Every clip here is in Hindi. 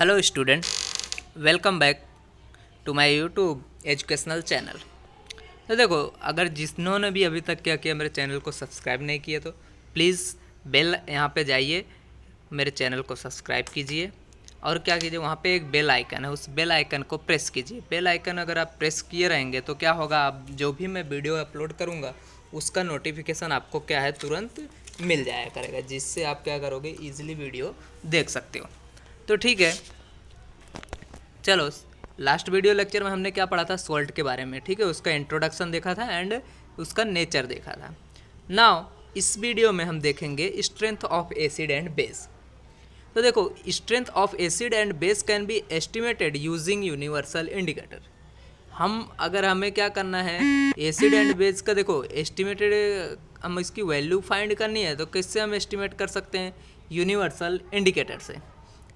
Hello student, welcome back to my YouTube educational channel. तो देखो, अगर जिन्होंने भी अभी तक क्या किया मेरे चैनल को सब्सक्राइब नहीं किया तो प्लीज़ बेल यहाँ पे जाइए, मेरे चैनल को सब्सक्राइब कीजिए और क्या कीजिए, वहाँ पे एक बेल आइकन है, उस बेल आइकन को प्रेस कीजिए। बेल आइकन अगर आप प्रेस किए रहेंगे तो क्या होगा, आप जो भी मैं वीडियो अपलोड करूँगा उसका नोटिफिकेशन आपको क्या है तुरंत मिल जाया करेगा, जिससे आप क्या करोगे, ईजिली वीडियो देख सकते हो। तो ठीक है, चलो लास्ट वीडियो लेक्चर में हमने क्या पढ़ा था, सॉल्ट के बारे में। ठीक है, उसका इंट्रोडक्शन देखा था एंड उसका नेचर देखा था। नाउ इस वीडियो में हम देखेंगे strength of acid and base. तो देखो, strength of acid and base can be estimated using universal indicator. अगर हमें क्या करना है, एसिड एंड बेस का देखो एस्टिमेटेड, हम इसकी वैल्यू फाइंड करनी है तो किससे हम एस्टिमेट कर सकते हैं, यूनिवर्सल इंडिकेटर से।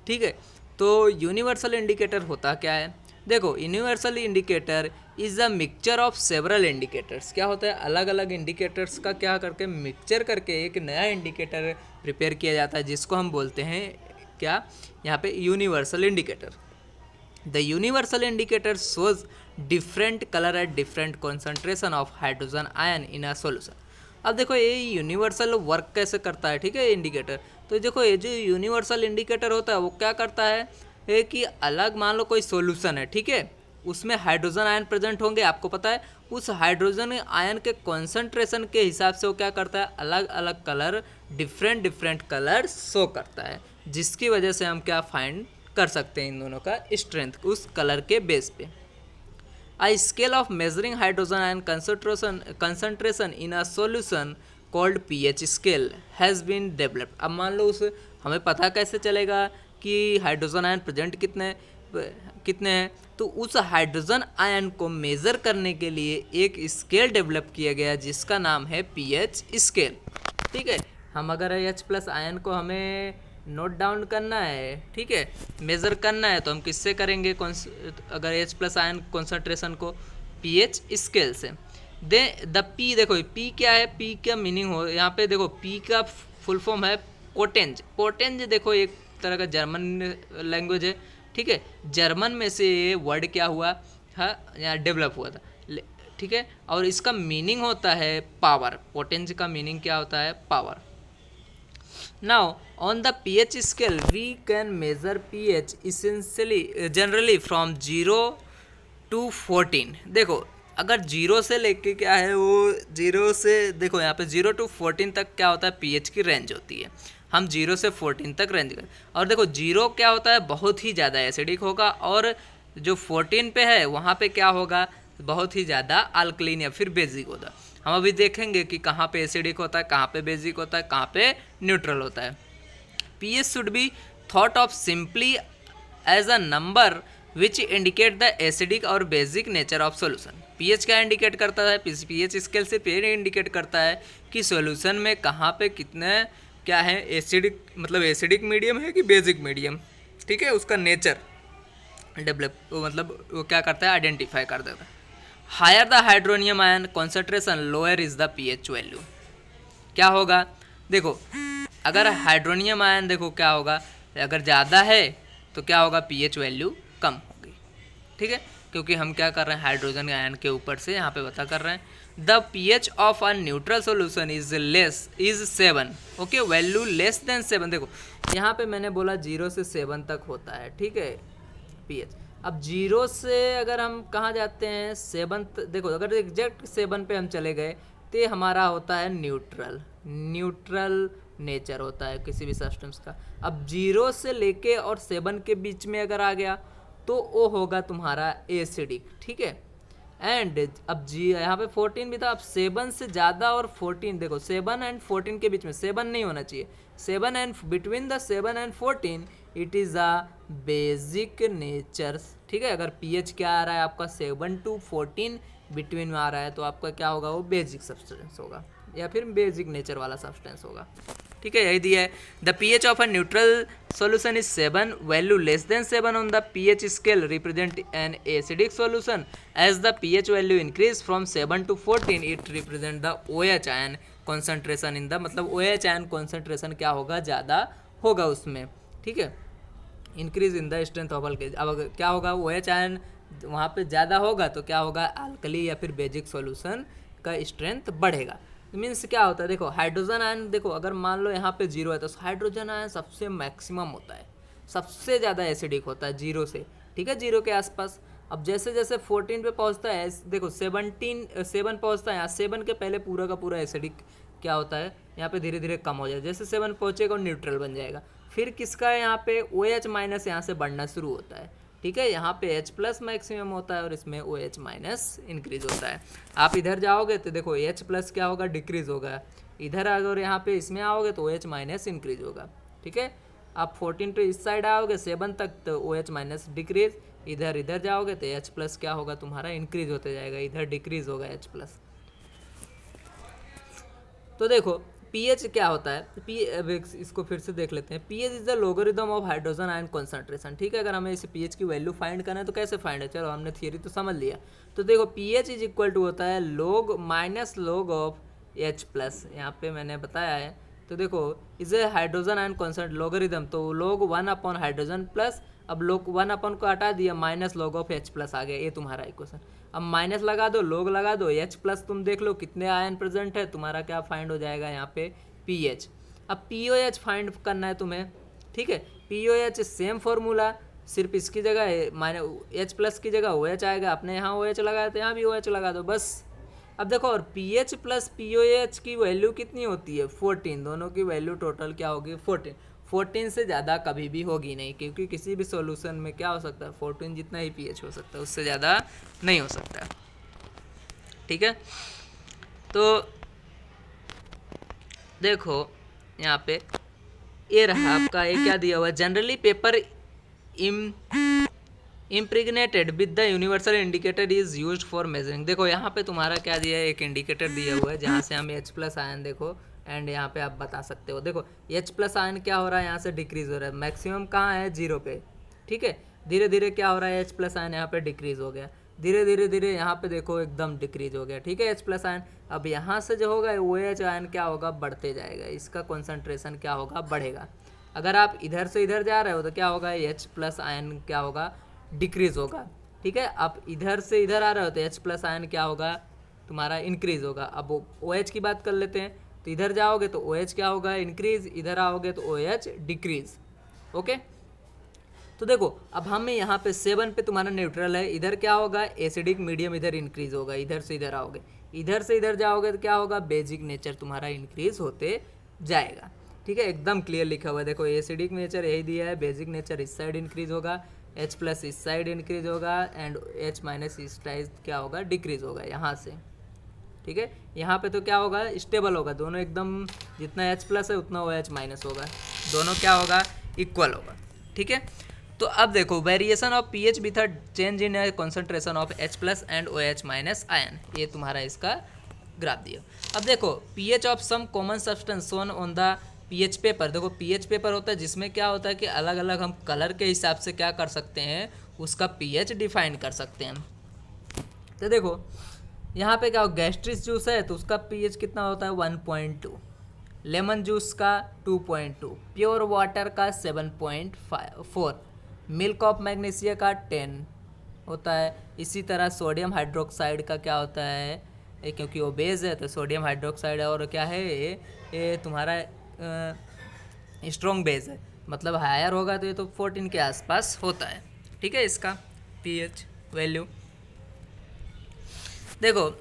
ठीक है, तो यूनिवर्सल इंडिकेटर होता क्या है, देखो universal indicator is a mixture of several indicators. क्या होता है, अलग अलग इंडिकेटर्स का क्या करके मिक्सचर करके एक नया इंडिकेटर प्रिपेयर किया जाता है, जिसको हम बोलते हैं क्या, यहाँ पे universal indicator. The universal indicator shows different colour at different concentration of hydrogen ion in a solution. अब देखो ये यूनिवर्सल वर्क कैसे करता है, ठीक है, इंडिकेटर। तो देखो ये जो यूनिवर्सल इंडिकेटर होता है वो क्या करता है, ये कि अलग मान लो कोई सॉल्यूशन है, ठीक है, उसमें हाइड्रोजन आयन प्रेजेंट होंगे, आपको पता है, उस हाइड्रोजन आयन के कॉन्सेंट्रेशन के हिसाब से वो क्या करता है, अलग अलग colour, different different colour show करता है, जिसकी वजह से हम क्या फाइंड कर सकते हैं इन दोनों का स्ट्रेंथ उस कलर के बेस पे। A scale of measuring hydrogen ion concentration in a solution called pH scale has been developed। अब मान लो उस, हमें पता कैसे चलेगा कि हाइड्रोजन आयन प्रेजेंट कितने हैं, तो उस हाइड्रोजन आयन को मेज़र करने के लिए एक स्केल डेवलप किया गया जिसका नाम है पीएच स्केल। ठीक है, हम अगर एच प्लस आयन को हमें नोट डाउन करना है, ठीक है, मेज़र करना है, तो हम किससे करेंगे, अगर एच प्लस आयन कॉन्सेंट्रेशन को पीएच स्केल से। दे द पी, देखो पी क्या है, पी का मीनिंग हो यहाँ पे, देखो पी का फुल फॉर्म है पोटेंज। पोटेंज देखो एक तरह का जर्मन लैंग्वेज है, ठीक है, जर्मन में से ये वर्ड क्या हुआ है, यहाँ डेवलप हुआ था, ठीक है, और इसका मीनिंग होता है पावर। पोटेंज का मीनिंग क्या होता है, power. Now, on the pH scale, we can measure pH generally from 0 to 14। देखो, अगर 0 से लेके क्या है वो, 0 से देखो यहाँ पे 0 to 14 तक क्या होता है, pH की रेंज होती है। हम 0 से 14 तक रेंज करें, और देखो 0 क्या होता है, बहुत ही ज़्यादा एसिडिक होगा, और जो 14 पे है वहाँ पे क्या होगा, बहुत ही ज़्यादा अल्कलीन या फिर बेसिक होता है। हम अभी देखेंगे कि कहाँ पे एसिडिक होता है, कहाँ पे बेसिक होता है, कहाँ पे न्यूट्रल होता है। PH should be thought of simply as a number which indicate the acidic और basic nature of solution. PH क्या इंडिकेट करता है, पीएच स्केल से ये इंडिकेट करता है कि सॉल्यूशन में कहाँ पे कितने क्या है, एसिडिक मतलब एसिडिक मीडियम है कि बेसिक मीडियम, ठीक है, उसका नेचर डेवलप मतलब वो क्या करता है, आइडेंटिफाई कर देता है। Higher the hydronium ion concentration lower is the pH value. क्या होगा, देखो अगर हाइड्रोनियम आयन, देखो क्या होगा, अगर ज़्यादा है तो क्या होगा, पीएच वैल्यू कम होगी, ठीक है, क्योंकि हम क्या कर रहे हैं, हाइड्रोजन आयन के ऊपर से यहाँ पे बता कर रहे हैं। The pH of a neutral solution is 7। Okay, value less than 7। देखो यहाँ पे मैंने बोला 0 से 7 तक होता है, ठीक है, पीएच। अब 0 से अगर हम कहाँ जाते हैं, 7, देखो अगर एग्जैक्ट 7 पे हम चले गए तो ये हमारा होता है न्यूट्रल नेचर होता है किसी भी सब्सटेंस का। अब 0 से लेके और 7 के बीच में अगर आ गया तो वो होगा तुम्हारा एसिडिक, ठीक है। एंड अब जी यहाँ पे 14 भी था, अब 7 से ज़्यादा और 14, देखो 7 एंड 14 के बीच में 7 नहीं होना चाहिए, 7 and between the 7 and 14 it is a basic nature, ठीक है। अगर पीएच क्या आ रहा है आपका 7 to 14 बिटवीन में आ रहा है तो आपका क्या होगा, वो बेसिक सब्सटेंस होगा या फिर बेसिक नेचर वाला सब्सटेंस होगा, ठीक है, यही दिया है। The pH of a neutral solution is 7, value less than 7 on the pH scale represent an acidic solution. As the pH value increase from 7 to 14 it represent the OH ion concentration in the, मतलब OH आयन कॉन्सेंट्रेशन क्या होगा, ज़्यादा होगा उसमें, ठीक है। Increase in the strength of alkali. अब अगर क्या होगा, ओ एच आयन वहाँ पे ज़्यादा होगा तो क्या होगा, अल्कली या फिर बेसिक सॉल्यूशन का स्ट्रेंथ बढ़ेगा। मीन्स क्या होता है, देखो हाइड्रोजन आयन, देखो अगर मान लो यहाँ पे 0 है तो हाइड्रोजन आयन सबसे मैक्सिमम होता है, सबसे ज़्यादा एसिडिक होता है 0 से, ठीक है, 0 के आसपास। अब जैसे जैसे 14 पे पहुँचता है, देखो 7 पहुँचता है, यहाँ 7 के पहले पूरा का पूरा एसिडिक क्या होता है यहाँ पे धीरे धीरे कम हो जाए, जैसे 7 पहुँचेगा और न्यूट्रल बन जाएगा। फिर किसका है यहाँ पे ओ एच माइनस यहाँ से बढ़ना शुरू होता है, ठीक है, यहाँ पे H प्लस मैक्सिमम होता है और इसमें ओ एच माइनस इंक्रीज होता है। आप इधर जाओगे तो देखो H प्लस क्या होगा, डिक्रीज होगा, इधर अगर यहाँ पे इसमें आओगे तो ओ एच माइनस इंक्रीज होगा, ठीक है। आप 14 पे इस साइड आओगे 7 तक तो ओ एच माइनस डिक्रीज, इधर इधर जाओगे तो H प्लस क्या होगा तुम्हारा, इंक्रीज होते जाएगा, इधर डिक्रीज होगा H प्लस। तो देखो pH क्या होता है, इसको फिर से देख लेते हैं। pH is the logarithm of hydrogen ion concentration, ठीक है। अगर हमें इसे pH की वैल्यू फाइंड करना है तो कैसे फाइंड है, चलो हमने थियरी तो समझ लिया। तो देखो pH इज इक्वल टू होता है log minus log of H plus, यहाँ पे मैंने बताया है। तो देखो is a hydrogen ion concentration logarithm, तो log 1 अपॉन हाइड्रोजन प्लस, अब log 1 अपॉन को हटा दिया, minus log of H plus आ गया, ये तुम्हारा इक्वेशन। अब माइनस लगा दो, log लगा दो, H प्लस तुम देख लो कितने आयन प्रेजेंट है, तुम्हारा क्या फाइंड हो जाएगा यहाँ पे pH। अब POH फाइंड करना है तुम्हें, ठीक है। POH सेम फॉर्मूला, सिर्फ इसकी जगह माइनस H प्लस की जगह OH आएगा, अपने यहाँ OH लगाया तो यहाँ भी OH लगा दो बस। अब देखो और pH प्लस POH की वैल्यू कितनी होती है, 14, दोनों की वैल्यू टोटल क्या होगी, 14 से ज़्यादा कभी भी होगी नहीं, क्योंकि किसी भी सॉल्यूशन में क्या हो सकता है, 14 जितना ही pH हो सकता है, उससे ज़्यादा नहीं हो सकता, ठीक है। तो देखो यहाँ पे ये रहा आपका, ये क्या दिया हुआ है, generally paper impregnated with the universal indicator is used for measuring. देखो यहाँ पे तुम्हारा क्या दिया है, एक इंडिकेटर दिया हुआ है जहाँ से हम H प्लस आयन देखो, एंड यहाँ पे आप बता सकते हो। देखो H प्लस आयन क्या हो रहा है, यहाँ से डिक्रीज हो रहा है, मैक्सिमम कहाँ है 0 पे, ठीक है। धीरे धीरे क्या हो रहा है, H प्लस आयन यहाँ पे डिक्रीज हो गया, धीरे धीरे धीरे यहाँ पे देखो एकदम डिक्रीज हो गया, ठीक है, H प्लस आयन। अब यहाँ से जो होगा OH आयन क्या होगा, बढ़ते जाएगा, इसका कॉन्सेंट्रेशन क्या होगा, बढ़ेगा। अगर आप इधर से इधर जा रहे हो तो क्या होगा, H प्लस आयन क्या होगा, डिक्रीज होगा, ठीक है। आप इधर से इधर आ रहे हो तो H प्लस आयन क्या होगा तुम्हारा, इंक्रीज होगा। अब OH की बात कर लेते हैं, तो इधर जाओगे तो OH क्या होगा, इंक्रीज, इधर आओगे तो OH डिक्रीज, ओके। तो देखो अब हमें यहाँ पे 7 पे तुम्हारा न्यूट्रल है, इधर क्या होगा, एसिडिक मीडियम इधर इंक्रीज होगा, इधर से इधर आओगे, इधर से इधर जाओगे तो क्या होगा, बेसिक नेचर तुम्हारा इंक्रीज होते जाएगा, ठीक है। एकदम क्लियर लिखा हुआ है, देखो एसिडिक नेचर यही दिया है, बेसिक नेचर इस साइड इंक्रीज होगा, H प्लस इस साइड इंक्रीज होगा, एंड H माइनस इस साइड क्या होगा, डिक्रीज होगा यहाँ से, ठीक है। यहाँ पे तो क्या होगा, स्टेबल होगा, दोनों एकदम, जितना H प्लस है उतना OH माइनस होगा, दोनों क्या होगा, इक्वल होगा, ठीक है। तो अब देखो variation of pH with a change in concentration of H plus and OH minus ion, ये तुम्हारा इसका ग्राफ दिया। अब देखो pH of some common substance shown on the pH paper, देखो pH पेपर होता है जिसमें क्या होता है कि अलग अलग हम कलर के हिसाब से क्या कर सकते हैं, उसका pH डिफाइन कर सकते हैं। तो देखो यहाँ पे क्या हो, गैस्ट्रिस जूस है तो उसका pH कितना होता है, 1.2, लेमन जूस का 2.2, प्योर वाटर का 7.4, मिल्क ऑफ मैग्नीशिया का 10 होता है। इसी तरह सोडियम हाइड्रोक्साइड का क्या होता है, क्योंकि वो बेस है तो सोडियम हाइड्रोक्साइड, और क्या है ये तुम्हारा स्ट्रॉन्ग बेस है, मतलब हायर होगा तो ये तो 14 के आसपास होता है, ठीक है, इसका pH वैल्यू। देखो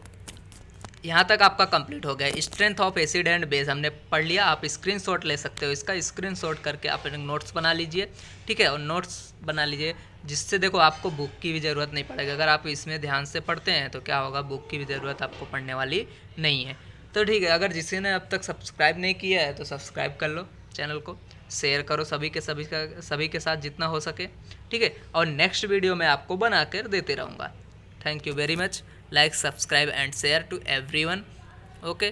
यहाँ तक आपका कंप्लीट हो गया, strength of acid and base हमने पढ़ लिया। आप स्क्रीनशॉट ले सकते हो, इसका स्क्रीनशॉट करके आप नोट्स बना लीजिए, ठीक है, और नोट्स बना लीजिए जिससे देखो आपको बुक की भी ज़रूरत नहीं पड़ेगी। अगर आप इसमें ध्यान से पढ़ते हैं तो क्या होगा, बुक की भी ज़रूरत आपको पढ़ने वाली नहीं है। तो ठीक है, अगर जिसी ने अब तक सब्सक्राइब नहीं किया है तो सब्सक्राइब कर लो चैनल को, शेयर करो सभी के साथ जितना हो सके, ठीक है। और नेक्स्ट वीडियो मैं आपको बना कर देते रहूँगा। Thank you very much, like, subscribe and share to everyone, okay।